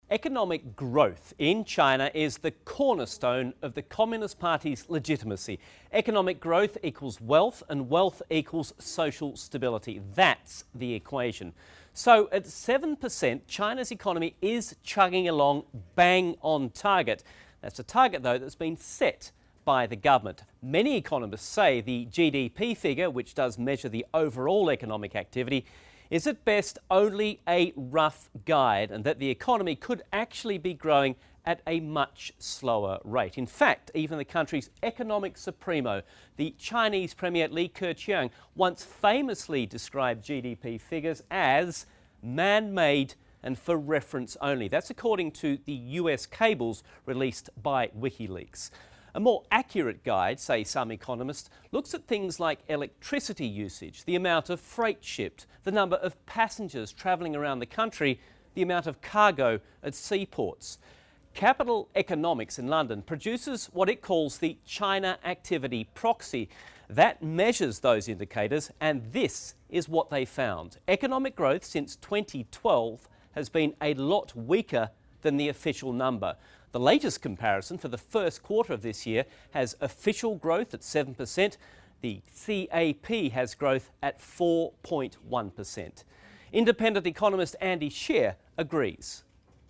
Economic growth in China is the cornerstone of the Communist Party's legitimacy. Economic growth equals wealth, and wealth equals social stability. That's the equation. So at 7%, China's economy is chugging along bang on target. That's a target, though, that's been set by the government. Many economists say the GDP figure, which does measure the overall economic activity, is at best only a rough guide, and that the economy could actually be growing at a much slower rate. In fact, even the country's economic supremo, the Chinese Premier Li Keqiang, once famously described GDP figures as man-made and for reference only. That's according to the US cables released by WikiLeaks. A more accurate guide, say some economists, looks at things like electricity usage, the amount of freight shipped, the number of passengers travelling around the country, the amount of cargo at seaports. Capital Economics in London produces what it calls the China Activity Proxy. That measures those indicators, and this is what they found. Economic growth since 2012 has been a lot weaker than the official number. The latest comparison for the first quarter of this year has official growth at 7%. The CAP has growth at 4.1%. Independent economist Andy Sher agrees.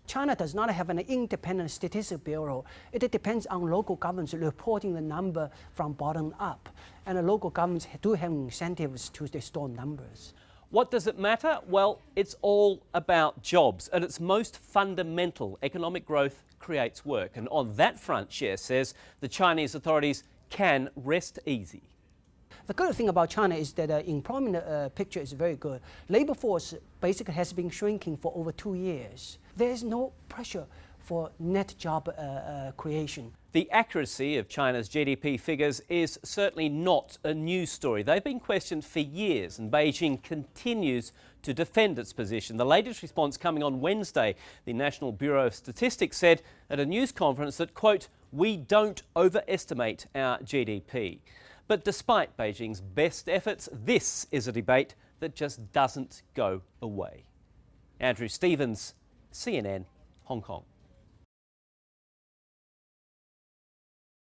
China does not have an independent statistics bureau. It depends on local governments reporting the number from bottom up. And the local governments do have incentives to distort numbers. What does it matter? Well, it's all about jobs. At its most fundamental, economic growth creates work. And on that front, Sher says, the Chinese authorities can rest easy. The good thing about China is that the employment picture is very good. Labor force basically has been shrinking for over 2 years. There is no pressure for net job creation. The accuracy of China's GDP figures is certainly not a news story. They've been questioned for years, and Beijing continues to defend its position. The latest response coming on Wednesday. The National Bureau of Statistics said at a news conference that, quote, "We don't overestimate our GDP." But despite Beijing's best efforts, this is a debate that just doesn't go away. Andrew Stevens, CNN, Hong Kong.